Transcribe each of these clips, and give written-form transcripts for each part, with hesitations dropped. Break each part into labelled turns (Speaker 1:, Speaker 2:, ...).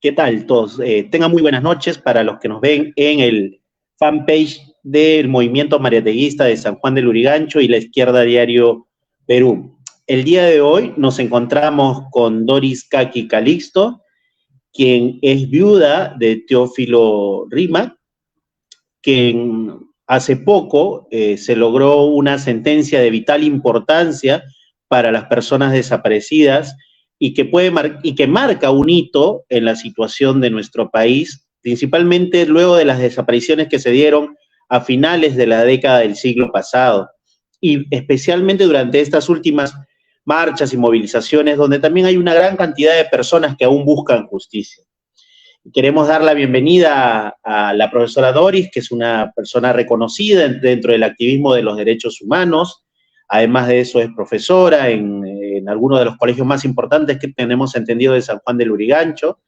Speaker 1: ¿Qué tal todos? Tengan muy buenas noches para los que nos ven en el fanpage del Movimiento Mariateguista de San Juan del Lurigancho y La Izquierda Diario Perú. El día de hoy nos encontramos con Doris Kaki Calixto, quien es viuda de Teófilo Rímac, quien hace poco se logró una sentencia de vital importancia para las personas desaparecidas y que marca un hito en la situación de nuestro país, principalmente luego de las desapariciones que se dieron a finales de la década del siglo pasado y especialmente durante estas últimas marchas y movilizaciones donde también hay una gran cantidad de personas que aún buscan justicia. Queremos dar la bienvenida a la profesora Doris, que es una persona reconocida dentro del activismo de los derechos humanos. Además de eso, es profesora en algunos de los colegios más importantes que tenemos entendido de San Juan del Lurigancho,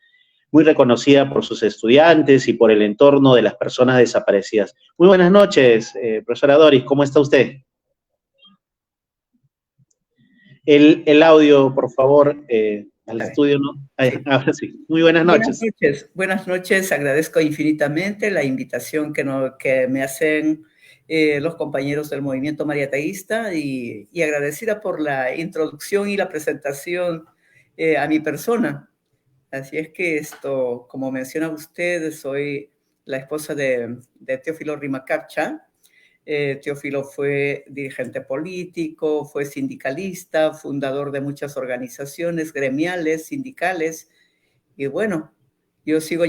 Speaker 1: muy reconocida por sus estudiantes y por el entorno de las personas desaparecidas. Muy buenas noches, profesora Doris, ¿cómo está usted? El audio, por favor, al estudio, ¿no? Ahora sí. Muy buenas noches.
Speaker 2: Buenas noches. Agradezco infinitamente la invitación que me hacen los compañeros del Movimiento Mariateguista y agradecida por la introducción y la presentación a mi persona. Así es que como menciona usted, soy la esposa de Teófilo Rímac Capcha. Teófilo fue dirigente político, fue sindicalista, fundador de muchas organizaciones gremiales, sindicales, y bueno, yo sigo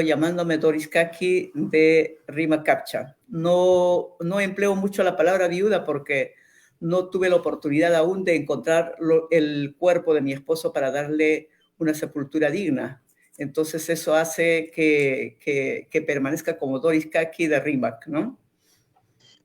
Speaker 2: llamándome Doris Kaki de Rímac Capcha. No empleo mucho la palabra viuda porque no tuve la oportunidad aún de encontrar el cuerpo de mi esposo para darle una sepultura digna. Entonces eso hace que permanezca como Doris Kaki de Rímac, ¿no?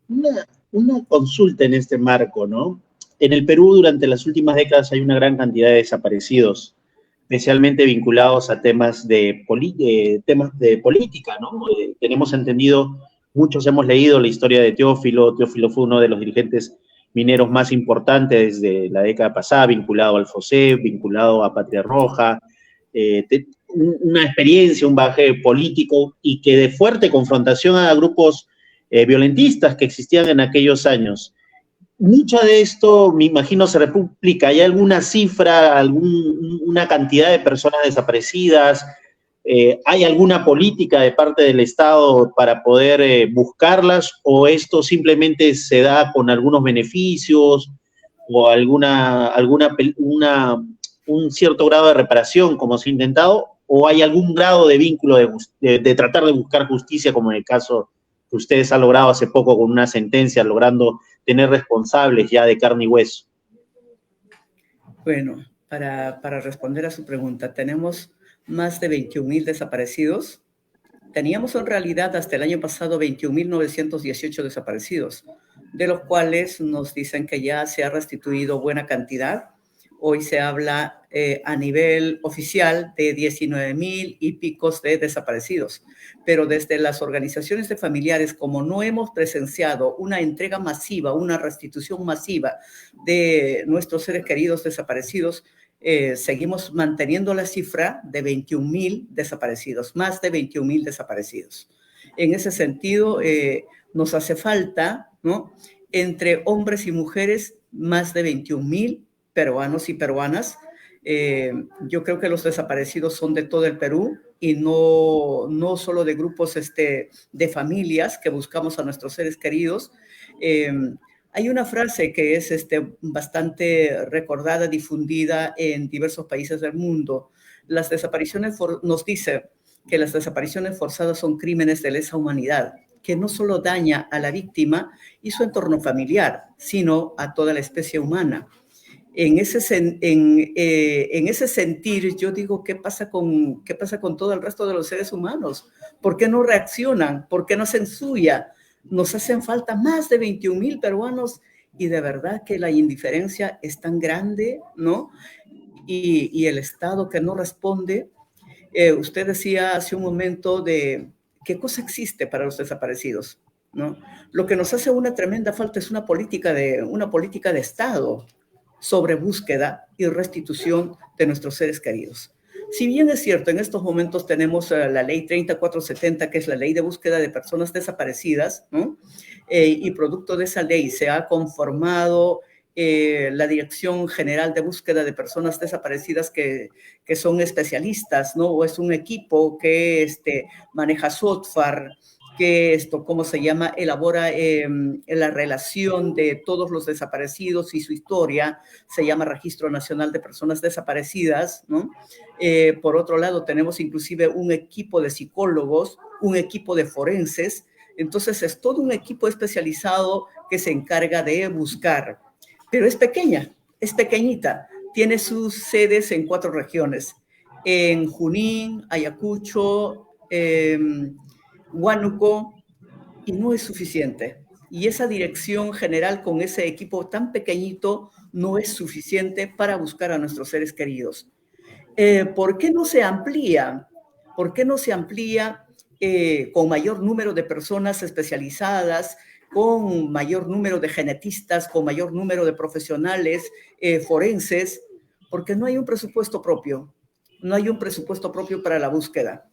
Speaker 1: Una consulta en este marco, ¿no? En el Perú durante las últimas décadas hay una gran cantidad de desaparecidos, especialmente vinculados a temas de política, ¿no? Tenemos entendido, muchos hemos leído la historia de Teófilo. Teófilo fue uno de los dirigentes mineros más importantes desde la década pasada, vinculado al FOSEP, vinculado a Patria Roja, una experiencia, un bagaje político y que de fuerte confrontación a grupos violentistas que existían en aquellos años. Mucho de esto, me imagino, se replica. ¿Hay alguna cifra, una cantidad de personas desaparecidas? ¿Hay alguna política de parte del Estado para poder buscarlas? ¿O esto simplemente se da con algunos beneficios o un cierto grado de reparación, como se ha intentado? ¿O hay algún grado de vínculo de tratar de buscar justicia, como en el caso que ustedes han logrado hace poco con una sentencia, logrando tener responsables ya de carne y hueso?
Speaker 2: Bueno, para responder a su pregunta, tenemos más de 21,000 desaparecidos. Teníamos en realidad hasta el año pasado 21,918 desaparecidos, de los cuales nos dicen que ya se ha restituido buena cantidad. Hoy se habla a nivel oficial de 19,000 y picos de desaparecidos. Pero desde las organizaciones de familiares, como no hemos presenciado una entrega masiva, una restitución masiva de nuestros seres queridos desaparecidos, seguimos manteniendo la cifra de 21,000 desaparecidos, más de 21,000 desaparecidos. En ese sentido, nos hace falta, ¿no?, entre hombres y mujeres, más de 21,000 peruanos y peruanas. Yo creo que los desaparecidos son de todo el Perú y no solo de grupos de familias que buscamos a nuestros seres queridos. Hay una frase que es bastante recordada, difundida en diversos países del mundo. Nos dice que las desapariciones forzadas son crímenes de lesa humanidad, que no solo daña a la víctima y su entorno familiar, sino a toda la especie humana. En ese sentir, yo digo, ¿qué pasa con todo el resto de los seres humanos? ¿Por qué no reaccionan? ¿Por qué no hacen suya? Nos hacen falta más de 21,000 peruanos y de verdad que la indiferencia es tan grande, ¿no? Y el Estado que no responde. Usted decía hace un momento de qué cosa existe para los desaparecidos, ¿no? Lo que nos hace una tremenda falta es una política de Estado sobre búsqueda y restitución de nuestros seres queridos. Si bien es cierto, en estos momentos tenemos la ley 3470, que es la ley de búsqueda de personas desaparecidas, ¿no? Y producto de esa ley se ha conformado la Dirección General de Búsqueda de Personas Desaparecidas, que son especialistas, ¿no? O es un equipo que maneja software, que ¿cómo se llama? Elabora la relación de todos los desaparecidos y su historia. Se llama Registro Nacional de Personas Desaparecidas, ¿no? Por otro lado, tenemos inclusive un equipo de psicólogos, un equipo de forenses. Entonces, es todo un equipo especializado que se encarga de buscar. Pero es pequeña, es pequeñita. Tiene sus sedes en 4 regiones. En Junín, Ayacucho, Huánuco, y no es suficiente. Y esa dirección general con ese equipo tan pequeñito no es suficiente para buscar a nuestros seres queridos. ¿Por qué no se amplía? ¿Por qué no se amplía con mayor número de personas especializadas, con mayor número de genetistas, con mayor número de profesionales forenses? Porque no hay un presupuesto propio. No hay un presupuesto propio para la búsqueda.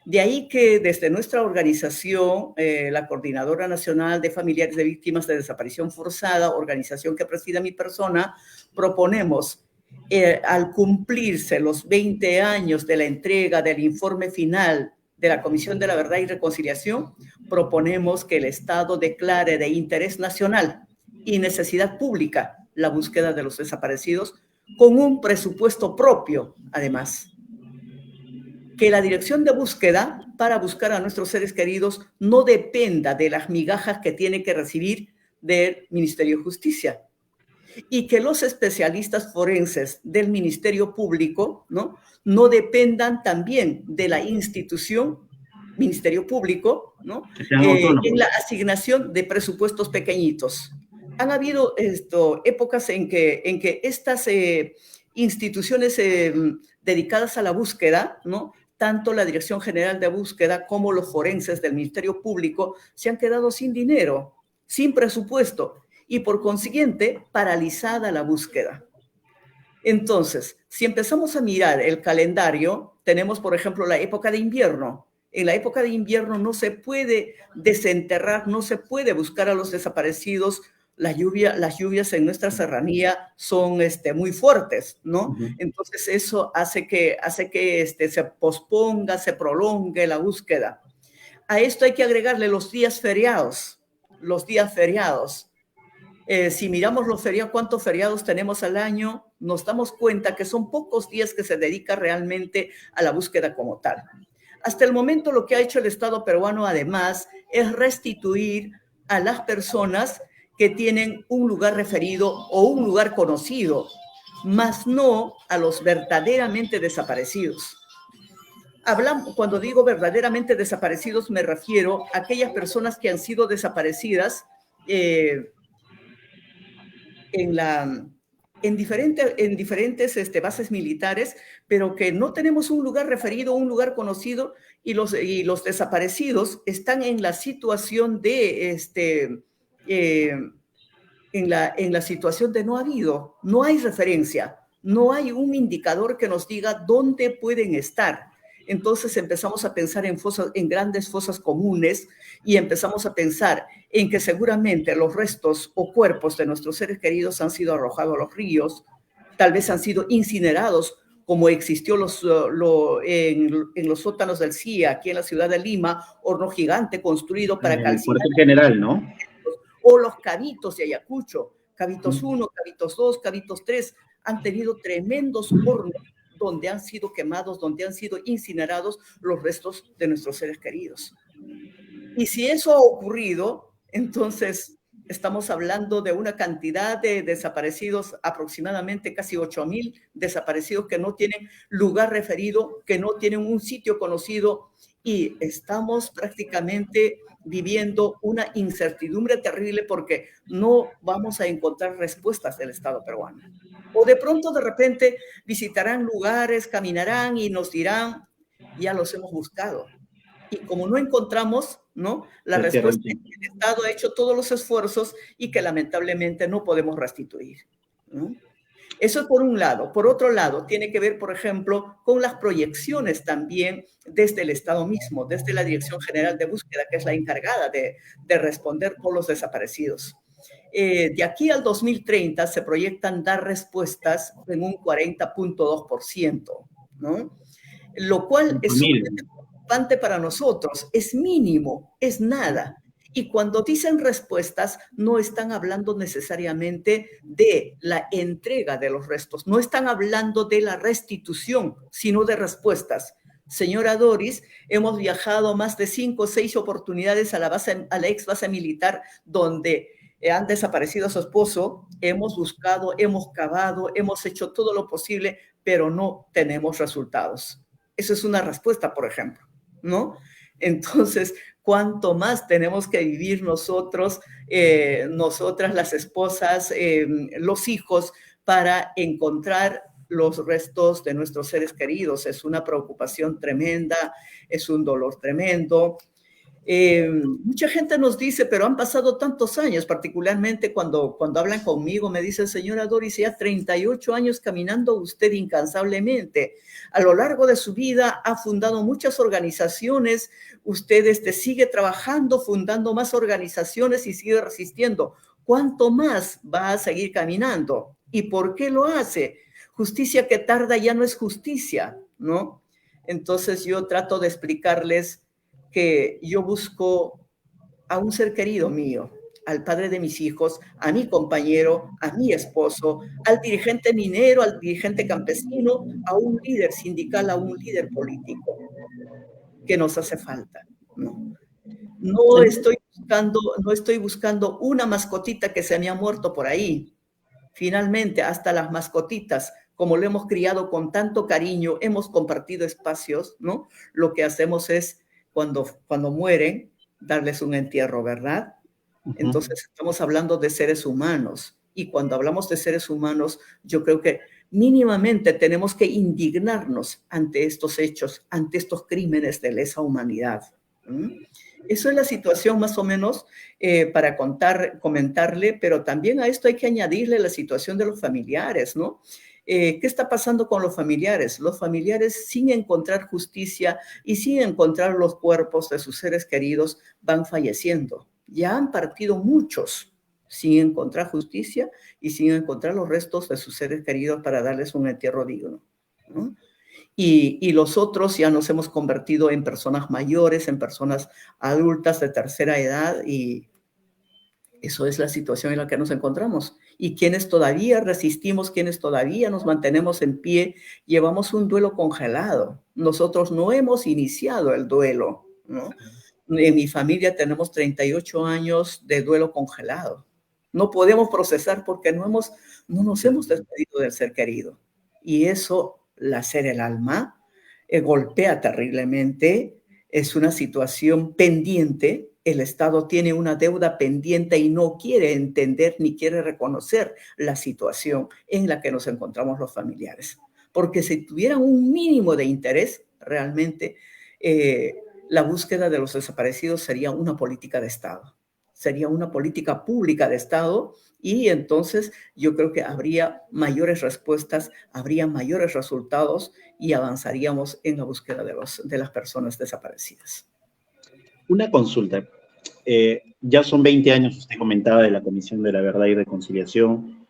Speaker 2: De ahí que desde nuestra organización, la Coordinadora Nacional de Familiares de Víctimas de Desaparición Forzada, organización que preside mi persona, proponemos, al cumplirse los 20 años de la entrega del informe final de la Comisión de la Verdad y Reconciliación, proponemos que el Estado declare de interés nacional y necesidad pública la búsqueda de los desaparecidos con un presupuesto propio, además. Que la dirección de búsqueda para buscar a nuestros seres queridos no dependa de las migajas que tiene que recibir del Ministerio de Justicia, y que los especialistas forenses del Ministerio Público no dependan también de la institución Ministerio Público, ¿no? En la asignación de presupuestos pequeñitos. Han habido épocas en que estas instituciones dedicadas a la búsqueda, ¿no? Tanto la Dirección General de Búsqueda como los forenses del Ministerio Público se han quedado sin dinero, sin presupuesto, y por consiguiente paralizada la búsqueda. Entonces, si empezamos a mirar el calendario, tenemos, por ejemplo, la época de invierno. En la época de invierno no se puede desenterrar, no se puede buscar a los desaparecidos. Las lluvias en nuestra serranía son muy fuertes, ¿no? Entonces eso hace que se posponga, se prolongue la búsqueda. A esto hay que agregarle los días feriados. Si miramos los feriados, cuántos feriados tenemos al año, nos damos cuenta que son pocos días que se dedica realmente a la búsqueda como tal. Hasta el momento lo que ha hecho el Estado peruano, además, es restituir a las personas que tienen un lugar referido o un lugar conocido, más no a los verdaderamente desaparecidos. Cuando digo verdaderamente desaparecidos, me refiero a aquellas personas que han sido desaparecidas en diferentes bases militares, pero que no tenemos un lugar referido, un lugar conocido, y los desaparecidos están en la situación de en la situación de no hay referencia, no hay un indicador que nos diga dónde pueden estar. Entonces empezamos a pensar en grandes fosas comunes, y empezamos a pensar en que seguramente los restos o cuerpos de nuestros seres queridos han sido arrojados a los ríos, tal vez han sido incinerados, como existió en los sótanos del CIA, aquí en la ciudad de Lima, horno gigante construido para calcinar.
Speaker 1: El general, ¿no?
Speaker 2: O los cabitos de Ayacucho, cabitos 1, cabitos 2, cabitos 3, han tenido tremendos hornos donde han sido quemados, donde han sido incinerados los restos de nuestros seres queridos. Y si eso ha ocurrido, entonces estamos hablando de una cantidad de desaparecidos, aproximadamente casi 8,000 desaparecidos que no tienen lugar referido, que no tienen un sitio conocido, y estamos prácticamente viviendo una incertidumbre terrible porque no vamos a encontrar respuestas del Estado peruano. O de pronto, de repente, visitarán lugares, caminarán y nos dirán, ya los hemos buscado. Y como no encontramos, ¿no? La respuesta es que el Estado ha hecho todos los esfuerzos y que lamentablemente no podemos restituir, ¿no? Eso es por un lado. Por otro lado, tiene que ver, por ejemplo, con las proyecciones también desde el Estado mismo, desde la Dirección General de Búsqueda, que es la encargada de responder por los desaparecidos. De aquí al 2030 se proyectan dar respuestas en un 40.2%, ¿no? Lo cual es sumamente preocupante para nosotros. Es mínimo, es nada. Y cuando dicen respuestas, no están hablando necesariamente de la entrega de los restos, no están hablando de la restitución, sino de respuestas. Señora Doris, hemos viajado más de 5 o 6 oportunidades a la ex base militar donde han desaparecido a su esposo, hemos buscado, hemos cavado, hemos hecho todo lo posible, pero no tenemos resultados. Eso es una respuesta, por ejemplo, ¿no? Entonces, ¿cuánto más tenemos que vivir nosotros, nosotras las esposas, los hijos, para encontrar los restos de nuestros seres queridos? Es una preocupación tremenda, es un dolor tremendo. Mucha gente nos dice, pero han pasado tantos años, particularmente cuando hablan conmigo, me dicen, señora Doris, ya 38 años caminando usted incansablemente. A lo largo de su vida ha fundado muchas organizaciones, usted sigue trabajando, fundando más organizaciones y sigue resistiendo. ¿Cuánto más va a seguir caminando? ¿Y por qué lo hace? Justicia que tarda ya no es justicia, ¿no? Entonces yo trato de explicarles que yo busco a un ser querido mío, al padre de mis hijos, a mi compañero, a mi esposo, al dirigente minero, al dirigente campesino, a un líder sindical, a un líder político que nos hace falta, ¿no? No estoy buscando una mascotita que se me ha muerto por ahí. Finalmente, hasta las mascotitas, como lo hemos criado con tanto cariño, hemos compartido espacios, ¿no? Lo que hacemos es, cuando mueren, darles un entierro, ¿verdad? Entonces, estamos hablando de seres humanos. Y cuando hablamos de seres humanos, yo creo que mínimamente tenemos que indignarnos ante estos hechos, ante estos crímenes de lesa humanidad. Eso es la situación más o menos para comentarle, pero también a esto hay que añadirle la situación de los familiares, ¿no? ¿Qué está pasando con los familiares? Los familiares, sin encontrar justicia y sin encontrar los cuerpos de sus seres queridos, van falleciendo. Ya han partido muchos sin encontrar justicia y sin encontrar los restos de sus seres queridos para darles un entierro digno, ¿no? Y los otros ya nos hemos convertido en personas mayores, en personas adultas de tercera edad, y eso es la situación en la que nos encontramos. Y quienes todavía resistimos, quienes todavía nos mantenemos en pie, llevamos un duelo congelado. Nosotros no hemos iniciado el duelo, ¿no? En mi familia tenemos 38 años de duelo congelado. No podemos procesar porque no nos hemos despedido del ser querido. Y eso lacera el alma, golpea terriblemente, es una situación pendiente. El Estado tiene una deuda pendiente y no quiere entender ni quiere reconocer la situación en la que nos encontramos los familiares. Porque si tuvieran un mínimo de interés, realmente la búsqueda de los desaparecidos sería una política de Estado, sería una política pública de Estado, y entonces yo creo que habría mayores respuestas, habría mayores resultados y avanzaríamos en la búsqueda de las personas desaparecidas.
Speaker 1: Una consulta. Ya son 20 años, usted comentaba, de la Comisión de la Verdad y Reconciliación.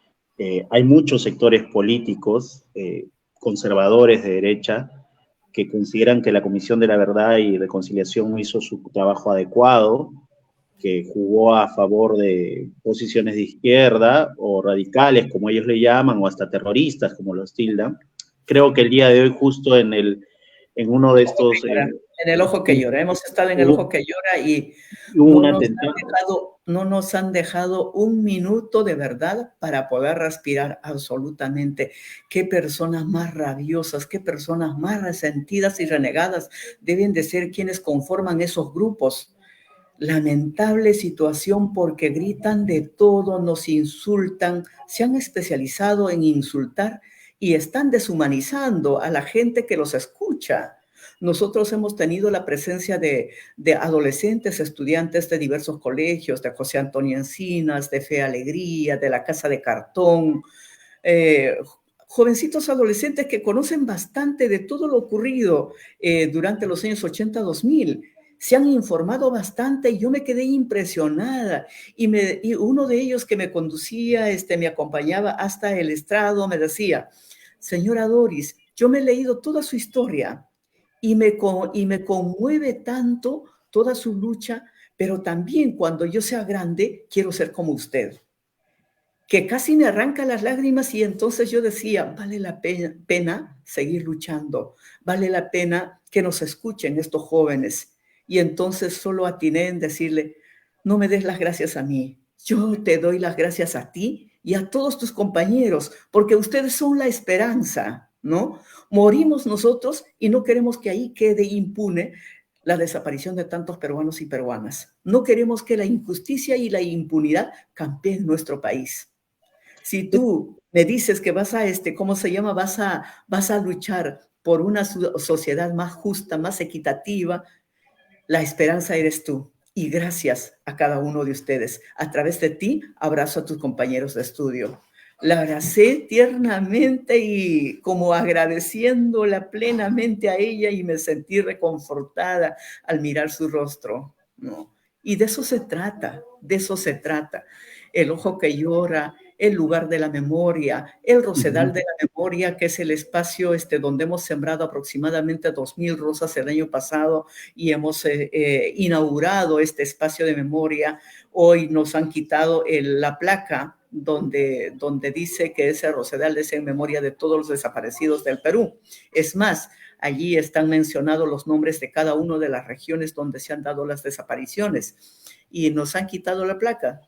Speaker 1: Hay muchos sectores políticos, conservadores de derecha, que consideran que la Comisión de la Verdad y Reconciliación no hizo su trabajo adecuado, que jugó a favor de posiciones de izquierda o radicales, como ellos le llaman, o hasta terroristas, como los tildan. Creo que el día de hoy, justo en uno de estos...
Speaker 2: en el ojo que llora, hemos estado en el ojo que llora y no nos han dejado un minuto de verdad para poder respirar absolutamente. Qué personas más rabiosas, qué personas más resentidas y renegadas deben de ser quienes conforman esos grupos. Lamentable situación, porque gritan de todo, nos insultan, se han especializado en insultar y están deshumanizando a la gente que los escucha. Nosotros hemos tenido la presencia de adolescentes, estudiantes de diversos colegios, de José Antonio Encinas, de Fe Alegría, de la Casa de Cartón, eh, jovencitos adolescentes que conocen bastante de todo lo ocurrido durante los años 80-2000. Se han informado bastante y yo me quedé impresionada. Y uno de ellos que me conducía, me acompañaba hasta el estrado, me decía, señora Doris, yo me he leído toda su historia y me conmueve tanto toda su lucha, pero también cuando yo sea grande, quiero ser como usted. Que casi me arranca las lágrimas y entonces yo decía, vale la pena seguir luchando, vale la pena que nos escuchen estos jóvenes. Y entonces solo atiné en decirle, no me des las gracias a mí, yo te doy las gracias a ti y a todos tus compañeros, porque ustedes son la esperanza, ¿no? Morimos nosotros y no queremos que ahí quede impune la desaparición de tantos peruanos y peruanas. No queremos que la injusticia y la impunidad campeen en nuestro país. Si tú me dices que vas a, ¿cómo se llama? Vas a luchar por una sociedad más justa, más equitativa, la esperanza eres tú. Y gracias a cada uno de ustedes. A través de ti, abrazo a tus compañeros de estudio. La abracé tiernamente y como agradeciéndola plenamente a ella y me sentí reconfortada al mirar su rostro, ¿no? Y de eso se trata, de eso se trata. El ojo que llora, el lugar de la memoria, el Rosedal de la Memoria, que es el espacio donde hemos sembrado aproximadamente 2,000 rosas el año pasado y hemos inaugurado este espacio de memoria. Hoy nos han quitado la placa donde dice que ese Rosedal es en memoria de todos los desaparecidos del Perú. Es más, allí están mencionados los nombres de cada una de las regiones donde se han dado las desapariciones y nos han quitado la placa.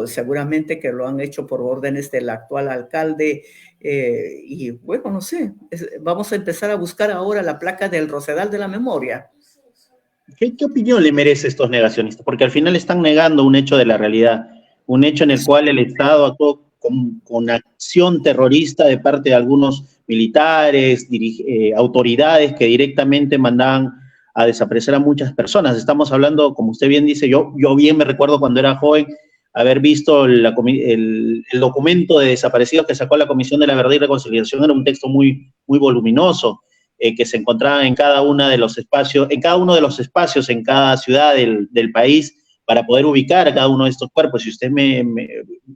Speaker 2: Seguramente que lo han hecho por órdenes del actual alcalde y bueno, no sé, vamos a empezar a buscar ahora la placa del Rosedal de la Memoria.
Speaker 1: ¿Qué opinión le merece a estos negacionistas? Porque al final están negando un hecho de la realidad, un hecho en el cual el Estado actuó con acción terrorista de parte de algunos militares, autoridades que directamente mandaban a desaparecer a muchas personas. Estamos hablando, como usted bien dice, yo bien me recuerdo cuando era joven haber visto el documento de desaparecidos que sacó la Comisión de la Verdad y Reconciliación. Era un texto muy, muy voluminoso, que se encontraba en cada uno de los espacios, en cada ciudad del país, para poder ubicar a cada uno de estos cuerpos. Y usted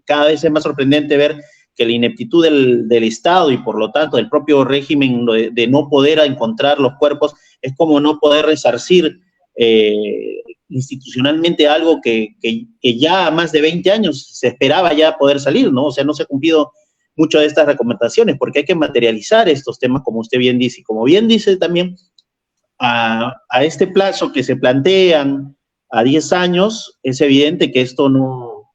Speaker 1: cada vez es más sorprendente ver que la ineptitud del Estado y por lo tanto del propio régimen de no poder encontrar los cuerpos es como no poder resarcir institucionalmente algo que ya a más de 20 años se esperaba ya poder salir, ¿no? O sea, no se ha cumplido muchas de estas recomendaciones, porque hay que materializar estos temas, como usted bien dice, y como bien dice también, a este plazo que se plantean a 10 años, es evidente que esto no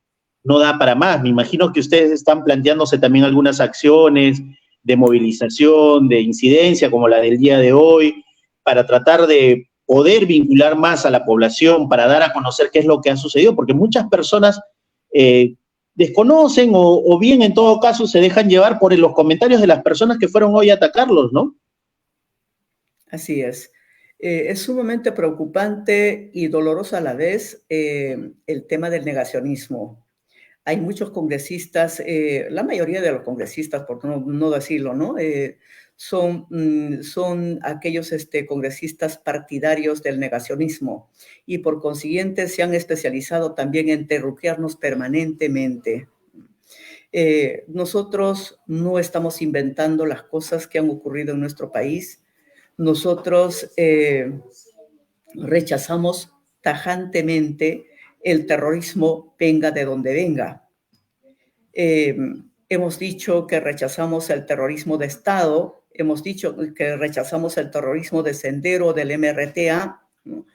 Speaker 1: da para más. Me imagino que ustedes están planteándose también algunas acciones de movilización, de incidencia, como la del día de hoy, para tratar de poder vincular más a la población, para dar a conocer qué es lo que ha sucedido, porque muchas personas desconocen o bien en todo caso se dejan llevar por los comentarios de las personas que fueron hoy a atacarlos, ¿no?
Speaker 2: Así es. Es sumamente preocupante y doloroso a la vez el tema del negacionismo. Hay muchos congresistas, la mayoría de los congresistas, por no decirlo, ¿no? Son aquellos congresistas partidarios del negacionismo y por consiguiente se han especializado también en terruquearnos permanentemente. Nosotros no estamos inventando las cosas que han ocurrido en nuestro país. Nosotros rechazamos tajantemente el terrorismo, venga de donde venga. Hemos dicho que rechazamos el terrorismo de Estado, hemos dicho que rechazamos el terrorismo de Sendero, del MRTA, ¿no?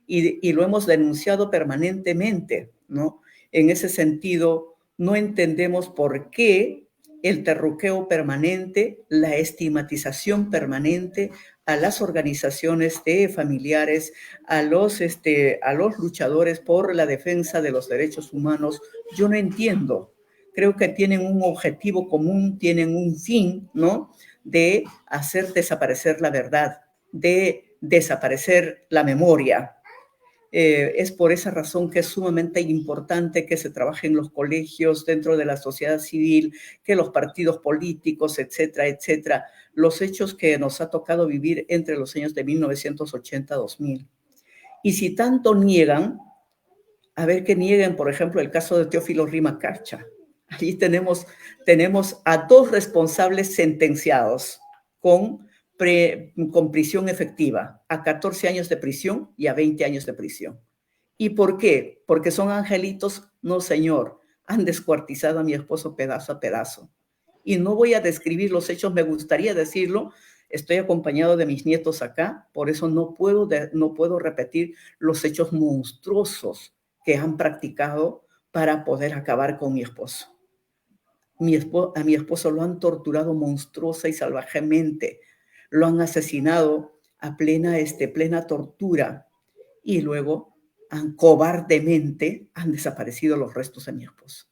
Speaker 2: Y lo hemos denunciado permanentemente, ¿no? En ese sentido, no entendemos por qué el terruqueo permanente, la estigmatización permanente a las organizaciones de familiares, a los luchadores por la defensa de los derechos humanos. Yo no entiendo. Creo que tienen un objetivo común, tienen un fin, ¿no? De hacer desaparecer la verdad, de desaparecer la memoria. Es por esa razón que es sumamente importante que se trabaje en los colegios, dentro de la sociedad civil, que los partidos políticos, etcétera, etcétera, los hechos que nos ha tocado vivir entre los años de 1980 a 2000. Y si tanto niegan, a ver que nieguen, por ejemplo, el caso de Teófilo Rimacarcha. Allí tenemos a 2 responsables sentenciados con prisión efectiva, a 14 años de prisión y a 20 años de prisión. ¿Y por qué? ¿Porque son angelitos? No, señor. Han descuartizado a mi esposo pedazo a pedazo. Y no voy a describir los hechos, me gustaría decirlo. Estoy acompañado de mis nietos acá, por eso no puedo repetir los hechos monstruosos que han practicado para poder acabar con mi esposo. A mi esposo lo han torturado monstruosa y salvajemente, lo han asesinado a plena tortura y luego cobardemente han desaparecido los restos de mi esposo.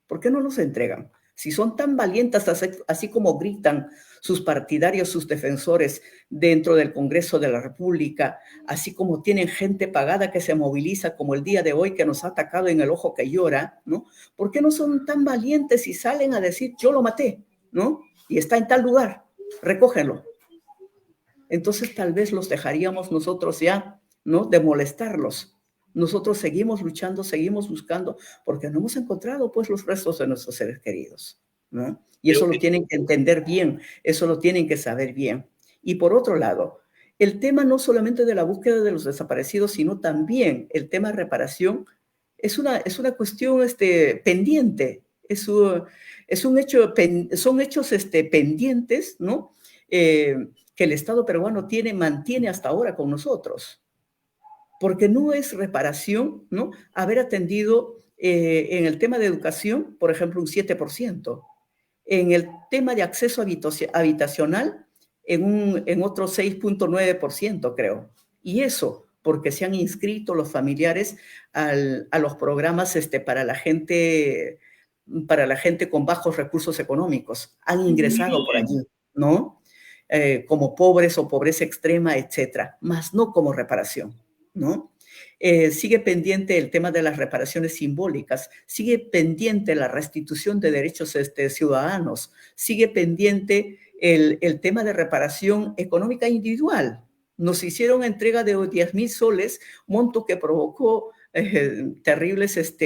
Speaker 2: ¿Por qué no los entregan? Si son tan valientes, así como gritan sus partidarios, sus defensores dentro del Congreso de la República, así como tienen gente pagada que se moviliza como el día de hoy que nos ha atacado en el ojo que llora, ¿no? ¿Por qué no son tan valientes y salen a decir yo lo maté, ¿no? Y está en tal lugar, recógenlo? Entonces tal vez los dejaríamos nosotros ya, ¿no? De molestarlos. Nosotros seguimos luchando, seguimos buscando, porque no hemos encontrado pues los restos de nuestros seres queridos, ¿no? Y eso lo tienen que entender bien, eso lo tienen que saber bien. Y por otro lado, el tema no solamente de la búsqueda de los desaparecidos, sino también el tema de reparación es una cuestión pendiente, son hechos pendientes, ¿no? Que el Estado peruano mantiene hasta ahora con nosotros. Porque no es reparación, ¿no? Haber atendido en el tema de educación, por ejemplo, un 7%. En el tema de acceso habitacional, en otro 6.9%, creo. Y eso porque se han inscrito los familiares a los programas para la gente con bajos recursos económicos. Han ingresado por allí, ¿no? Como pobres o pobreza extrema, etcétera, más no como reparación, ¿no? Sigue pendiente el tema de las reparaciones simbólicas, sigue pendiente la restitución de derechos ciudadanos, sigue pendiente el tema de reparación económica individual. Nos hicieron entrega de 10,000 soles, monto que provocó terribles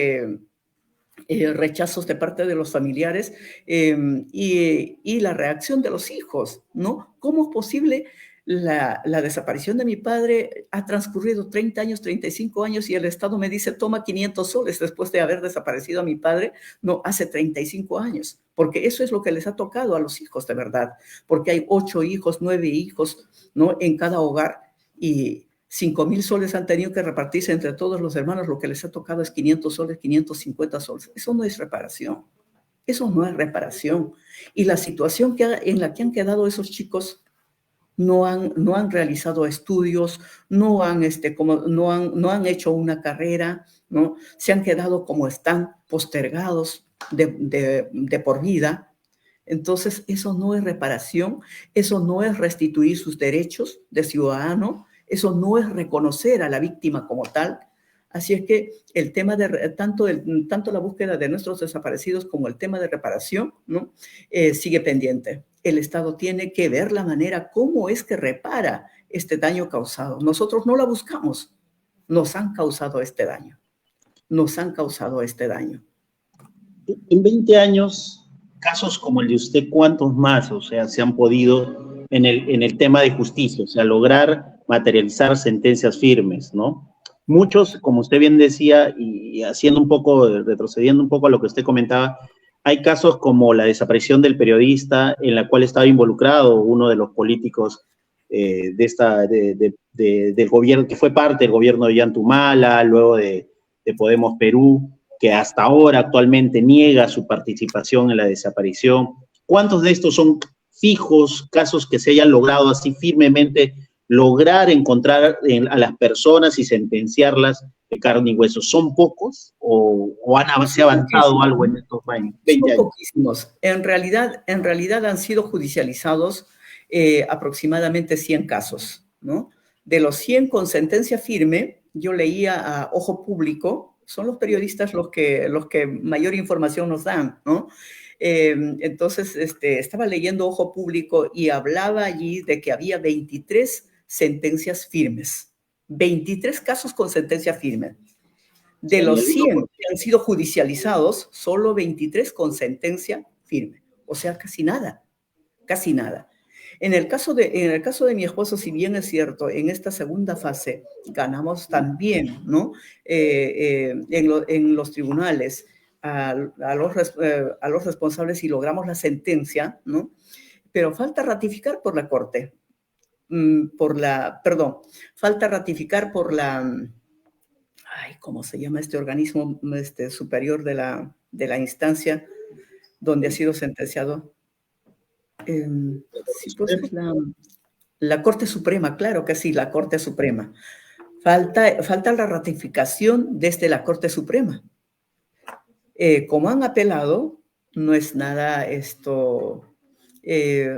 Speaker 2: rechazos de parte de los familiares y la reacción de los hijos, ¿no? ¿Cómo es posible la desaparición de mi padre? Ha transcurrido 30 años, 35 años y el Estado me dice, toma 500 soles después de haber desaparecido a mi padre, no, hace 35 años, porque eso es lo que les ha tocado a los hijos de verdad, porque hay 8 hijos, 9 hijos, ¿no? En cada hogar y 5,000 soles han tenido que repartirse entre todos los hermanos, lo que les ha tocado es 500 soles, 550 soles. Eso no es reparación. Eso no es reparación. Y la situación en la que han quedado esos chicos no han realizado estudios, no han hecho una carrera, ¿no? Se han quedado como están, postergados de por vida. Entonces, eso no es reparación, eso no es restituir sus derechos de ciudadano, eso no es reconocer a la víctima como tal. Así es que el tema de tanto la búsqueda de nuestros desaparecidos como el tema de reparación, ¿no? Sigue pendiente. El Estado tiene que ver la manera cómo es que repara este daño causado. Nosotros no la buscamos, nos han causado este daño. Nos han causado este daño.
Speaker 1: En 20 años, casos como el de usted, ¿cuántos más, o sea, se han podido en el tema de justicia, o sea, lograr materializar sentencias firmes, ¿no? Muchos, como usted bien decía, y haciendo un poco, retrocediendo un poco a lo que usted comentaba, hay casos como la desaparición del periodista en la cual estaba involucrado uno de los políticos del gobierno, que fue parte del gobierno de Ollantumala, luego de Podemos Perú, que hasta ahora actualmente niega su participación en la desaparición. ¿Cuántos de estos son fijos, casos que se hayan logrado así firmemente lograr encontrar a las personas y sentenciarlas de carne y hueso? ¿Son pocos o se ha avanzado algo en estos 20 años?
Speaker 2: Son poquísimos. En realidad han sido judicializados aproximadamente 100 casos, ¿no? De los 100 con sentencia firme, yo leía a Ojo Público, son los periodistas los que mayor información nos dan, ¿no? Entonces, estaba leyendo Ojo Público y hablaba allí de que había 23 sentencias firmes, 23 casos con sentencia firme. De los 100 que han sido judicializados, solo 23 con sentencia firme. O sea, casi nada, casi nada. En el caso de mi esposo, si bien es cierto, en esta segunda fase ganamos también, ¿no? En los tribunales a los responsables y logramos la sentencia, ¿no? Pero falta ratificar por la Corte, falta ratificar por la, ¿cómo se llama este organismo superior de la instancia donde ha sido sentenciado? Sí, pues es la Corte Suprema, claro que sí, la Corte Suprema. Falta la ratificación desde la Corte Suprema. Como han apelado, no es nada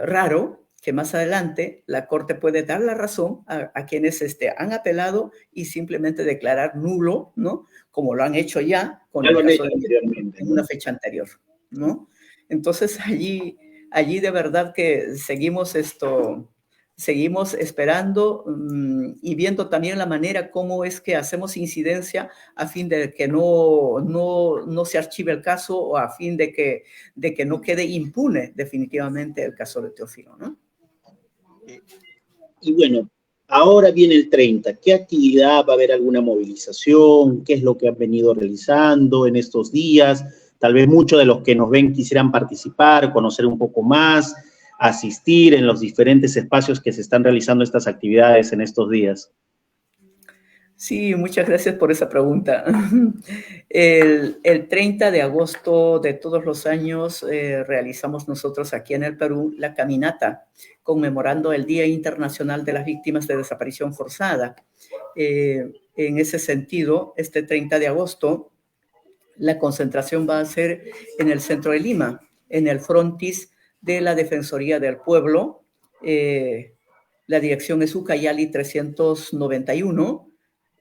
Speaker 2: raro que más adelante la Corte puede dar la razón a quienes han apelado y simplemente declarar nulo, ¿no? Como lo han hecho ya con el caso en una fecha anterior, ¿no? Entonces allí de verdad que seguimos esperando y viendo también la manera cómo es que hacemos incidencia a fin de que no se archive el caso o a fin de que no quede impune definitivamente el caso de Teófilo, ¿no?
Speaker 1: Y bueno, ahora viene el 30. ¿Qué actividad? ¿Va a haber alguna movilización? ¿Qué es lo que han venido realizando en estos días? Tal vez muchos de los que nos ven quisieran participar, conocer un poco más, asistir en los diferentes espacios que se están realizando estas actividades en estos días.
Speaker 2: Sí, muchas gracias por esa pregunta. El 30 de agosto de todos los años realizamos nosotros aquí en el Perú la caminata conmemorando el Día Internacional de las Víctimas de Desaparición Forzada. En ese sentido, este 30 de agosto, la concentración va a ser en el centro de Lima, en el frontis de la Defensoría del Pueblo. La dirección es Ucayali 391.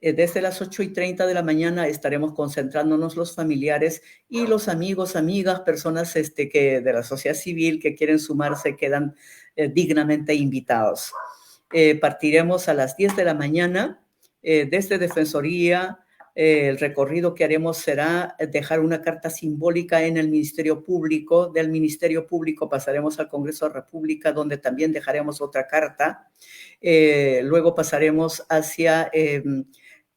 Speaker 2: Desde las 8:30 de la mañana estaremos concentrándonos los familiares y los amigos, amigas, personas que de la sociedad civil que quieren sumarse quedan dignamente invitados. Partiremos a las 10 de la mañana desde Defensoría. El recorrido que haremos será dejar una carta simbólica en el Ministerio Público. Del Ministerio Público pasaremos al Congreso de la República, donde también dejaremos otra carta. Luego pasaremos hacia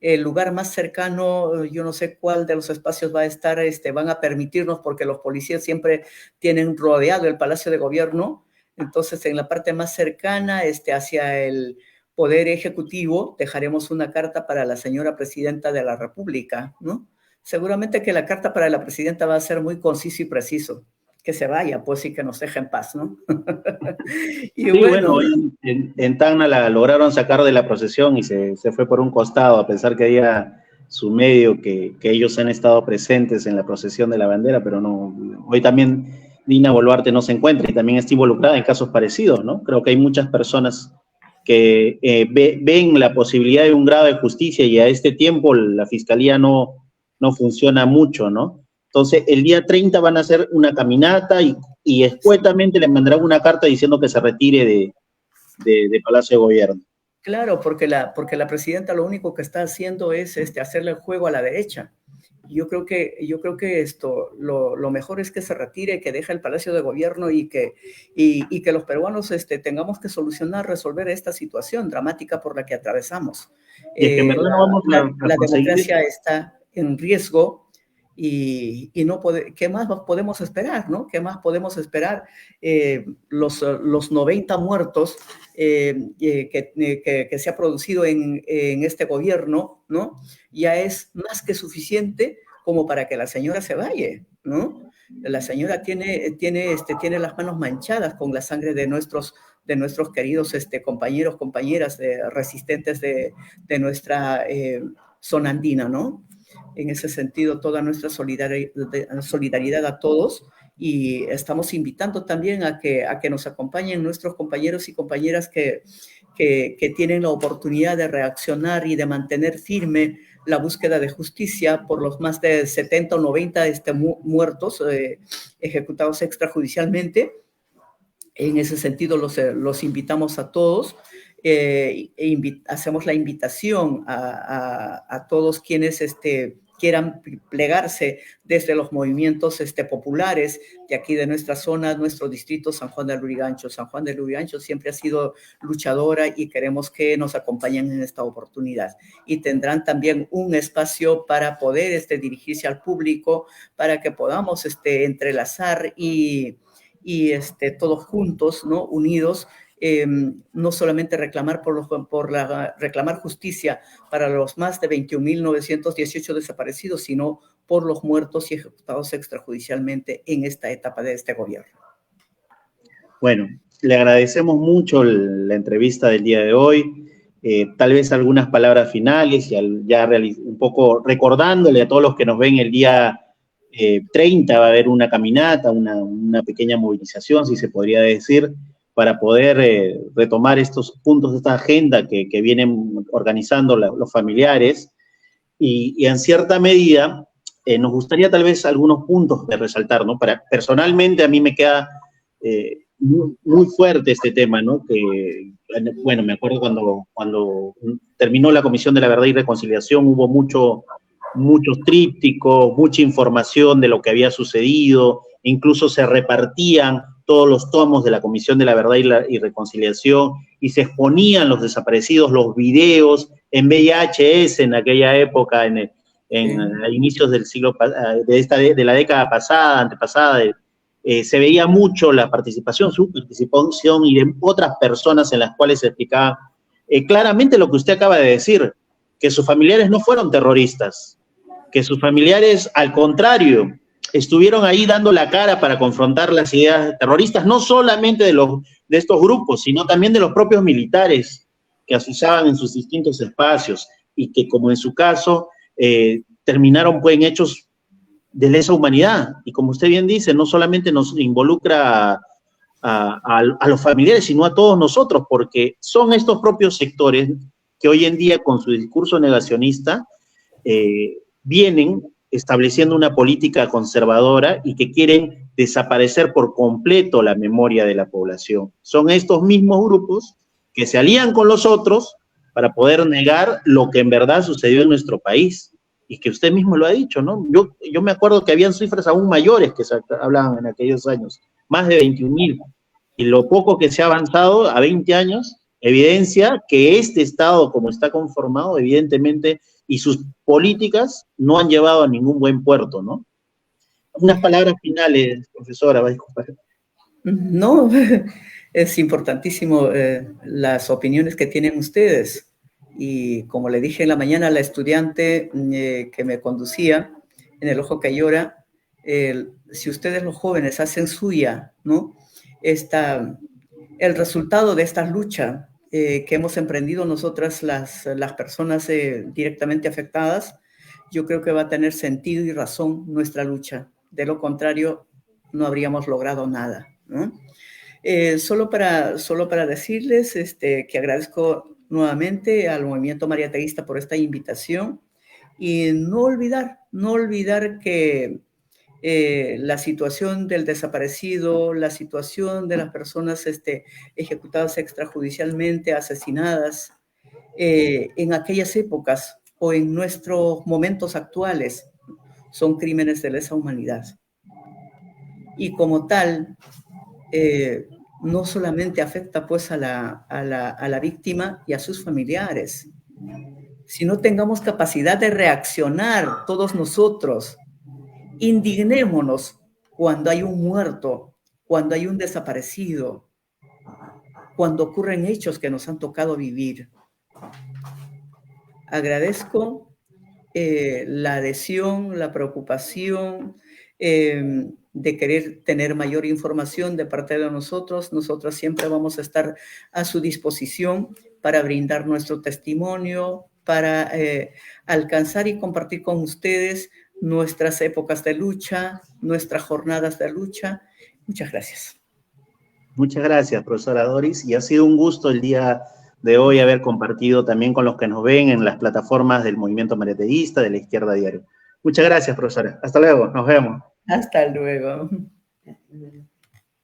Speaker 2: el lugar más cercano, yo no sé cuál de los espacios va a estar, van a permitirnos, porque los policías siempre tienen rodeado el Palacio de Gobierno. Entonces, en la parte más cercana, hacia el Poder Ejecutivo, dejaremos una carta para la señora Presidenta de la República, ¿no? Seguramente que la carta para la Presidenta va a ser muy conciso y preciso. Que se vaya, pues, y que nos deje en paz, ¿no?
Speaker 1: Y sí, bueno, en Tacna la lograron sacar de la procesión y se fue por un costado, a pesar que había su medio que ellos han estado presentes en la procesión de la bandera, pero no. Hoy también Dina Boluarte no se encuentra y también está involucrada en casos parecidos, ¿no? Creo que hay muchas personas que ven la posibilidad de un grado de justicia y a este tiempo la fiscalía no funciona mucho, ¿no? Entonces, el día 30 van a hacer una caminata y escuetamente le mandarán una carta diciendo que se retire de Palacio de Gobierno.
Speaker 2: Claro, porque la presidenta lo único que está haciendo es hacerle el juego a la derecha. Yo creo que lo mejor es que se retire, que deje el Palacio de Gobierno y que los peruanos tengamos que resolver esta situación dramática por la que atravesamos.
Speaker 1: Y es que en verdad no vamos
Speaker 2: la democracia está en riesgo. Y ¿qué más podemos esperar, no? ¿Qué más podemos esperar? Los 90 muertos que se ha producido en este gobierno, ¿no? Ya es más que suficiente como para que la señora se vaya, ¿no? La señora tiene las manos manchadas con la sangre de nuestros queridos compañeros, compañeras resistentes de nuestra zona andina, ¿no? En ese sentido, toda nuestra solidaridad a todos, y estamos invitando también a que nos acompañen nuestros compañeros y compañeras que que tienen la oportunidad de reaccionar y de mantener firme la búsqueda de justicia por los más de 70 o 90 muertos ejecutados extrajudicialmente. En ese sentido, los invitamos a todos. Hacemos la invitación a todos quienes quieran plegarse desde los movimientos populares de aquí de nuestra zona, nuestro distrito San Juan de Lurigancho. San Juan de Lurigancho siempre ha sido luchadora y queremos que nos acompañen en esta oportunidad. Y tendrán también un espacio para poder dirigirse al público, para que podamos entrelazar y todos juntos, ¿no? Unidos, no solamente reclamar reclamar justicia para los más de 21.918 desaparecidos, sino por los muertos y ejecutados extrajudicialmente en esta etapa de este gobierno.
Speaker 1: Bueno, le agradecemos mucho la entrevista del día de hoy. Tal vez algunas palabras finales, ya un poco recordándole a todos los que nos ven el día 30 va a haber una caminata, una pequeña movilización, si se podría decir, para poder retomar estos puntos de esta agenda que vienen organizando los familiares. Y en cierta medida nos gustaría tal vez algunos puntos de resaltar, ¿no? Personalmente a mí me queda muy fuerte este tema, ¿no? Que, bueno, me acuerdo cuando terminó la Comisión de la Verdad y Reconciliación, hubo muchos trípticos, mucha información de lo que había sucedido, incluso se repartían todos los tomos de la Comisión de la Verdad y Reconciliación y se exponían los desaparecidos, los videos en VHS en aquella época, en inicios del siglo, de la década pasada, antepasada, se veía mucho la participación, su participación y de otras personas en las cuales se explicaba claramente lo que usted acaba de decir, que sus familiares no fueron terroristas, que sus familiares, al contrario, estuvieron ahí dando la cara para confrontar las ideas terroristas, no solamente de estos grupos, sino también de los propios militares que asusaban en sus distintos espacios y que, como en su caso, terminaron en hechos de lesa humanidad. Y como usted bien dice, no solamente nos involucra a los familiares, sino a todos nosotros, porque son estos propios sectores que hoy en día, con su discurso negacionista, vienen estableciendo una política conservadora y que quieren desaparecer por completo la memoria de la población. Son estos mismos grupos que se alían con los otros para poder negar lo que en verdad sucedió en nuestro país, y que usted mismo lo ha dicho, ¿no? Yo me acuerdo que habían cifras aún mayores que se hablaban en aquellos años, más de 21.000, y lo poco que se ha avanzado a 20 años evidencia que este Estado, como está conformado, evidentemente, y sus políticas no han llevado a ningún buen puerto, ¿no? Unas palabras finales, profesora, va a disculpar.
Speaker 2: No, es importantísimo las opiniones que tienen ustedes. Y como le dije en la mañana a la estudiante que me conducía en El Ojo que Llora, si ustedes los jóvenes hacen suya, ¿no? El resultado de esta lucha que hemos emprendido nosotras las personas directamente afectadas, yo creo que va a tener sentido y razón nuestra lucha. De lo contrario, no habríamos logrado nada, ¿no? Solo para decirles que agradezco nuevamente al Movimiento Mariateguista por esta invitación y no olvidar que la situación del desaparecido, la situación de las personas ejecutadas extrajudicialmente, asesinadas en aquellas épocas o en nuestros momentos actuales, son crímenes de lesa humanidad. Y como tal, no solamente afecta pues a la víctima y a sus familiares, sino tengamos capacidad de reaccionar todos nosotros. Indignémonos cuando hay un muerto, cuando hay un desaparecido, cuando ocurren hechos que nos han tocado vivir. Agradezco la adhesión, la preocupación de querer tener mayor información de parte de nosotros. Nosotros siempre vamos a estar a su disposición para brindar nuestro testimonio, para alcanzar y compartir con ustedes nuestras épocas de lucha, nuestras jornadas de lucha. Muchas gracias.
Speaker 1: Muchas gracias, profesora Doris, y ha sido un gusto el día de hoy haber compartido también con los que nos ven en las plataformas del Movimiento Mariateguista, de la Izquierda Diario. Muchas gracias, profesora. Hasta luego, nos vemos.
Speaker 2: Hasta luego.